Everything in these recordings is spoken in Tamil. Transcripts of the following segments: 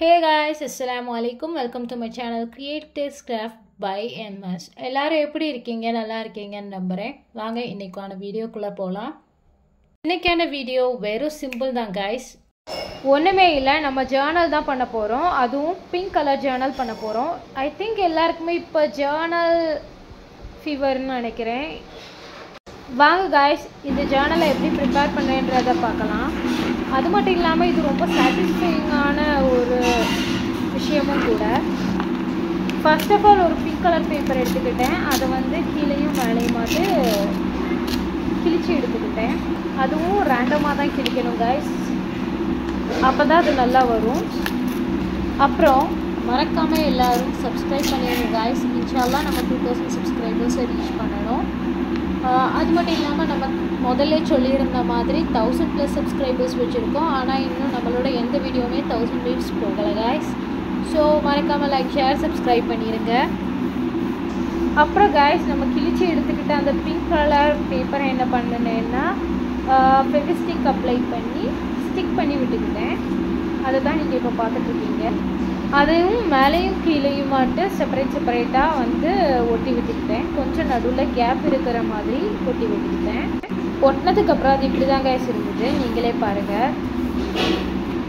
Hey guys, Assalamualaikum. Welcome to my channel Create This Craft by MS. எல்லாரும் எப்படி இருக்கீங்க? நல்லா இருக்கீங்கன்னு நம்புறேன். வாங்க இன்னைக்கான வீடியோக்குள்ள போலாம். இன்னைக்கான வீடியோ வெறும் சிம்பிள் தான் guys. ஒண்ணுமே இல்ல, நம்ம ஜர்னல் தான் பண்ண போறோம். அதுவும் பிங்க் கலர் ஜர்னல் பண்ண போறோம். I think எல்லாருக்குமே இப்ப ஜர்னல் ஃபீவர்னு நினைக்கிறேன். வாங்க guys, இந்த ஜர்னலை எப்படி ப்ரிப்பேர் பண்ணேன்றதை பார்க்கலாம். அது மட்டும் இல்லாமல் இது ரொம்ப சாட்டிஸ்ஃபைங்கான ஒரு விஷயமும் கூட. ஃபர்ஸ்ட் ஆஃப் ஆல் ஒரு பிங்க் கலர் பேப்பர் எடுத்துக்கிட்டேன். அதை வந்து கீழேயும் மேலேயுமாட்டு கிழிச்சு எடுத்துக்கிட்டேன். அதுவும் ரேண்டமாக தான் கிழிக்கணும் கைஸ், அப்போ தான் அது நல்லா வரும். அப்புறம் மறக்காமல் எல்லோரும் சப்ஸ்கிரைப் பண்ணிடுங்க கைஸ். இன்ஷால்லாம் நம்ம 2000 சப்ஸ்கிரைபர்ஸை ரீச் பண்ணணும். அது மட்டும் இல்லாமல் நம்ம முதல்ல சொல்லியிருந்த மாதிரி 1000+ சப்ஸ்கிரைபர்ஸ் வச்சுருக்கோம். ஆனால் இன்னும் நம்மளோட எந்த வீடியோவுமே 1000 வியூஸ் போகலை கைஸ். ஸோ மறக்காமல் லைக், ஷேர், சப்ஸ்கிரைப் பண்ணிடுங்க. அப்புறம் கைஸ், நம்ம கிழிச்சு எடுத்துக்கிட்ட அந்த பிங்க் கலர் பேப்பரை என்ன பண்ணேன்னா ஃபெவிஸ்டிக் அப்ளை பண்ணி ஸ்டிக் பண்ணி விட்டுக்கிட்டேன். அதை தான் நீங்கள் இப்போ பார்த்துட்ருக்கீங்க. அதையும் மேலேயும் கீழேயுமாட்டு செப்பரேட்டாக வந்து ஒட்டி விட்டுக்கிட்டேன். கொஞ்சம் நடுவில் கேப் இருக்கிற மாதிரி ஒட்டி விட்டுக்கிட்டேன். ஒட்டினதுக்கப்புறம் அது இப்படி தான் கைஸ் இருந்தது, நீங்களே பாருங்கள்.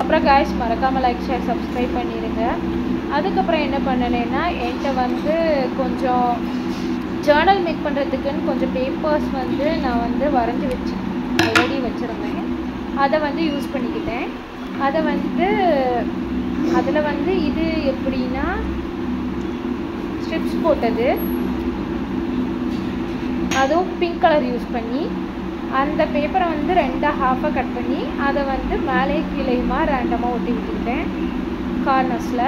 அப்புறம் கைஸ் மறக்காமல் லைக், ஷேர், சப்ஸ்கிரைப் பண்ணிடுங்க. அதுக்கப்புறம் என்ன பண்ணனேன்னா என்கிட்ட வந்து கொஞ்சம் ஜர்னல் மேக் பண்ணுறதுக்குன்னு கொஞ்சம் பேப்பர்ஸ் வந்து நான் வந்து வரைஞ்சி ஆல்ரெடி வச்சுருந்தேன். அதை வந்து யூஸ் பண்ணிக்கிட்டேன். அதை வந்து அதில் வந்து இது எப்படின்னா ஸ்ட்ரிப்ஸ் போட்டது, அதுவும் பிங்க் கலர் யூஸ் பண்ணி அந்த பேப்பரை வந்து 2 ஹாஃபாக கட் பண்ணி அதை வந்து மேலே கீழேயுமா ரேண்டமாக ஒட்டி விட்டுக்கிட்டேன் கார்னர்ஸில்.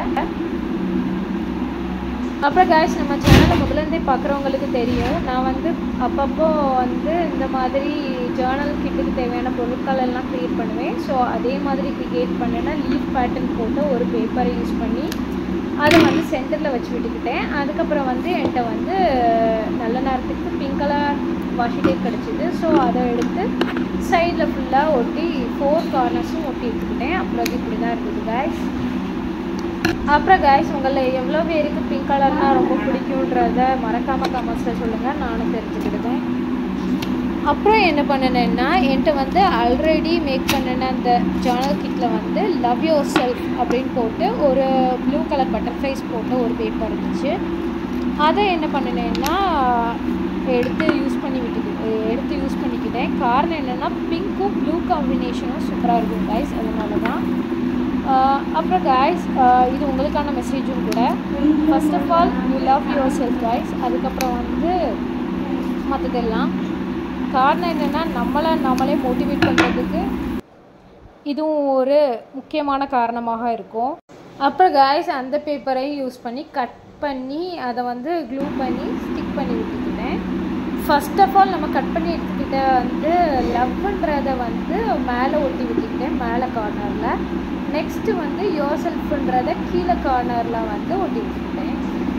அப்புறம் கைஸ், நம்ம சேனலை முதலேருந்தே பார்க்குறவங்களுக்கு தெரியும், நான் வந்து அப்பப்போ வந்து இந்த மாதிரி ஜர்னல் கிட்டுக்கு தேவையான பொருட்கள் எல்லாம் க்ரியேட் பண்ணுவேன். ஸோ அதே மாதிரி க்ரியேட் பண்ணேன்னா லீஃப் பேட்டர்ன் போட்டு ஒரு பேப்பரை யூஸ் பண்ணி அதை வந்து சென்டரில் வச்சு விட்டுக்கிட்டேன். அதுக்கப்புறம் வந்து என்கிட்ட வந்து நல்ல நேரத்துக்கு பிங்க் கலர் வாஷி டேப் கிடச்சிது. ஸோ அதை எடுத்து சைடில் ஃபுல்லாக ஒட்டி 4 கார்னர்ஸும் ஒட்டி எடுத்துக்கிட்டேன். அப்புறம் அது இப்படி தான் இருக்குது கைஸ். அப்புறம் கைஸ், உங்களில் எவ்வளோ பேருக்கு பிங்க் கலர்னால் ரொம்ப பிடிக்குன்றத மறக்காமல் கமெண்ட்ஸில் சொல்லுங்கள், நானும் தெரிஞ்சுக்கிடுவேன். அப்புறம் என்ன பண்ணினேன்னா என்கிட்ட வந்து ஆல்ரெடி மேக் பண்ணின அந்த ஜர்னல் கிட்டில் வந்து லவ் யுவர் செல்ஃப் அப்படின்னு போட்டு ஒரு ப்ளூ கலர் பட்டர்ஃப்ளைஸ் போட்டு ஒரு பேப்பர் இருந்துச்சு. அதை என்ன பண்ணினேன்னா எடுத்து யூஸ் பண்ணிக்கிட்டேன். காரணம் என்னென்னா பிங்க்கும் ப்ளூ காம்பினேஷனும் சூப்பராக இருக்கும் கைஸ், அதனால தான். அப்புறம் கைஸ், இது உங்களுக்கான மெசேஜும் கூட. First of all you love yourself guys. அதுக்கப்புறம் வந்து மற்றதெல்லாம் காரணம் என்னென்னா நம்மளே மோட்டிவேட் பண்ணுறதுக்கு இதுவும் ஒரு முக்கியமான காரணமாக இருக்கும். அப்புறம் கைஸ், அந்த பேப்பரை யூஸ் பண்ணி கட் பண்ணி அதை வந்து க்ளூ பண்ணி ஸ்டிக் பண்ணி விட்டுக்கிட்டேன். ஃபர்ஸ்ட் ஆஃப் ஆல் நம்ம கட் பண்ணி எடுத்துக்கிட்ட வந்து லவ்ன்றதை வந்து மேலே ஒட்டி விட்டுக்கிட்டேன் மேலே கார்னரில். நெக்ஸ்ட்டு வந்து யோர் செல்ஃப்ன்றதை கீழே கார்னரில் வந்து ஒட்டி விட்டுக்கிட்டேன்.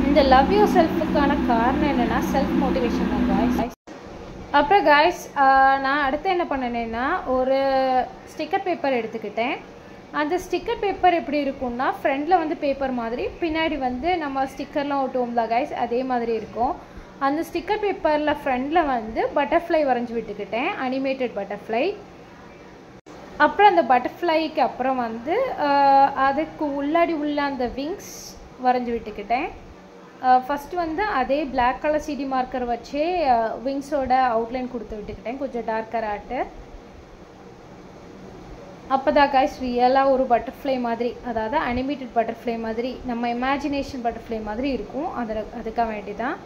இந்த லவ் யோர் செல்ஃபுக்கான காரணம் என்னென்னா செல்ஃப் மோட்டிவேஷன் தான் கைஸ். அப்புறம் கைஸ், நான் அடுத்து என்ன பண்ணினேன்னா ஒரு ஸ்டிக்கர் பேப்பர் எடுத்துக்கிட்டேன். அந்த ஸ்டிக்கர் பேப்பர் எப்படி இருக்கும்னா ஃப்ரண்டில் வந்து பேப்பர் மாதிரி, பின்னாடி வந்து நம்ம ஸ்டிக்கர்லாம் ஒட்டுவோம்ல கைஸ், அதே மாதிரி இருக்கும். அந்த ஸ்டிக்கர் பேப்பரில் ஃப்ரண்டில் வந்து பட்டர்ஃப்ளை வரைஞ்சி விட்டுக்கிட்டேன், அனிமேட்டட் பட்டர்ஃப்ளை. அப்புறம் அந்த பட்டர்ஃப்ளைக்கு அப்புறம் வந்து அதுக்கு உள்ளாடி உள்ள அந்த விங்ஸ் வரைஞ்சி விட்டுக்கிட்டேன். ஃபஸ்ட்டு வந்து அதே பிளாக் கலர் சிடி மார்க்கர் வச்சே விங்ஸோட அவுட்லைன் கொடுத்து விட்டுக்கிட்டேன், கொஞ்சம் டார்க்கர் ஆட்டு. அப்போ தான் கைஸ் ரியலாக ஒரு பட்டர்ஃப்ளை மாதிரி, அதாவது அனிமேட்டட் பட்டர்ஃப்ளை மாதிரி, நம்ம இமேஜினேஷன் பட்டர்ஃப்ளை மாதிரி இருக்கும். அதுக்காக வேண்டி தான்.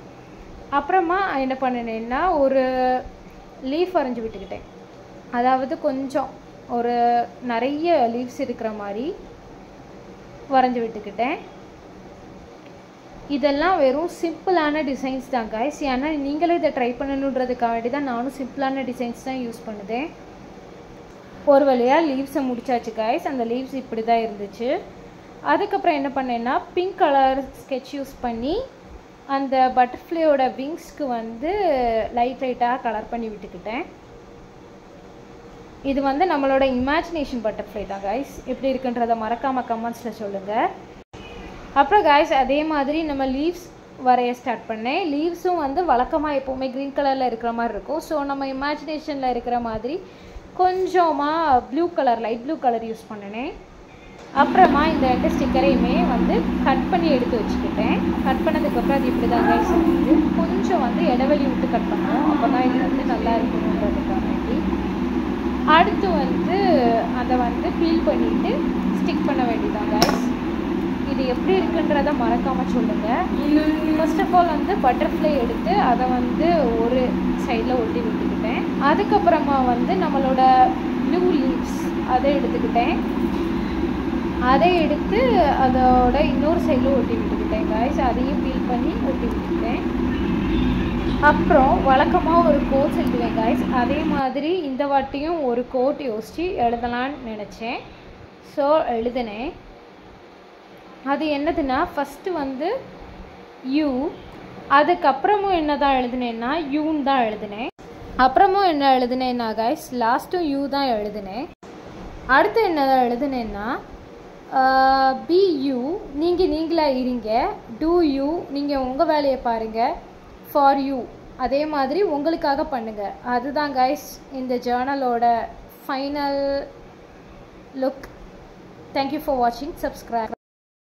அப்புறமா என்ன பண்ணினேன்னா ஒரு லீஃப் வரைஞ்சி விட்டுக்கிட்டேன். அதாவது கொஞ்சம் ஒரு நிறைய லீவ்ஸ் இருக்கிற மாதிரி வரைஞ்சி விட்டுக்கிட்டேன். இதெல்லாம் வெறும் சிம்பிளான டிசைன்ஸ் தான் கைஸ். ஏன்னா நீங்களும் இதை ட்ரை பண்ணணுன்றதுக்காக வேண்டி தான் நானும் சிம்பிளான டிசைன்ஸ் தான் யூஸ் பண்ணுதேன். ஒரு வழியாக லீவ்ஸை முடிச்சாச்சு கைஸ். அந்த லீவ்ஸ் இப்படி தான் இருந்துச்சு. அதுக்கப்புறம் என்ன பண்ணேன்னா பிங்க் கலர் ஸ்கெட்ச் யூஸ் பண்ணி அந்த பட்டர்ஃப்ளையோட விங்ஸ்க்கு வந்து லைட்டாக கலர் பண்ணி விட்டுக்கிட்டேன். இது வந்து நம்மளோட இமேஜினேஷன் பட்டர்ஃப்ளை தான் கைஸ். எப்படி இருக்குன்றதை மறக்காமல் கமெண்ட்ஸில் சொல்லுங்கள். அப்புறம் கைஸ் அதே மாதிரி நம்ம லீவ்ஸ் வரைய ஸ்டார்ட் பண்ணேன். லீவ்ஸும் வந்து வழக்கமாக எப்போவுமே க்ரீன் கலரில் இருக்கிற மாதிரி இருக்கும். ஸோ நம்ம இமேஜினேஷனில் இருக்கிற மாதிரி கொஞ்சமாக blue colour, light blue colour use பண்ணினேன். அப்புறமா இந்த 2 ஸ்டிக்கரையுமே வந்து கட் பண்ணி எடுத்து வச்சுக்கிட்டேன். கட் பண்ணதுக்கப்புறம் அது இப்படி தான் கைஸ் இருக்குது. கொஞ்சம் வந்து இடைவெளி விட்டு கட் பண்ணோம், அப்போ தான் இது வந்து நல்லா இருக்கணுன்றதுக்காக வேண்டி. அடுத்து வந்து அதை வந்து பீல் பண்ணிவிட்டு ஸ்டிக் பண்ண வேண்டியதான் கைஸ். இது எப்படி இருக்குன்றதை மறக்காமல் சொல்லுங்கள். ஃபர்ஸ்ட் ஆஃப் ஆல் வந்து பட்டர்ஃப்ளை எடுத்து அதை வந்து ஒரு சைடில் ஒட்டி விட்டுக்கிட்டேன். அதுக்கப்புறமா வந்து நம்மளோட ப்ளூ லீவ்ஸ் அதை எடுத்துக்கிட்டேன். அதை எடுத்து அதோட இன்னொரு சைடில் ஒட்டி விட்டுக்கிட்டேன் கைஸ். அதையும் பீல் பண்ணி ஒட்டி விட்டுக்கிட்டேன். அப்புறம் வழக்கமாக ஒரு கோட் எழுதுவேன் கைஸ். அதே மாதிரி இந்த வாட்டியும் ஒரு கோட் யோசித்து எழுதலான்னு நினச்சேன். ஸோ எழுதினேன். அது என்னதுன்னா ஃபஸ்ட்டு வந்து யூ, அதுக்கப்புறமும் என்ன தான் எழுதினேன்னா யூன்னு தான் எழுதினேன். அப்புறமும் என்ன எழுதினேன்னா கைஸ் லாஸ்ட்டும் யூ தான் எழுதினேன். அடுத்து என்ன தான் எழுதினேன்னா பி யூ, நீங்களாக இருங்க. டூ யூ, நீங்கள் உங்கள் வேலையை பாருங்கள். ஃபார் யூ, அதே மாதிரி உங்களுக்காக பண்ணுங்கள். அதுதான் கைஸ் இந்த ஜேர்னலோட ஃபைனல் லுக். தேங்க்யூ ஃபார் வாட்சிங். சப்ஸ்கிரைப்.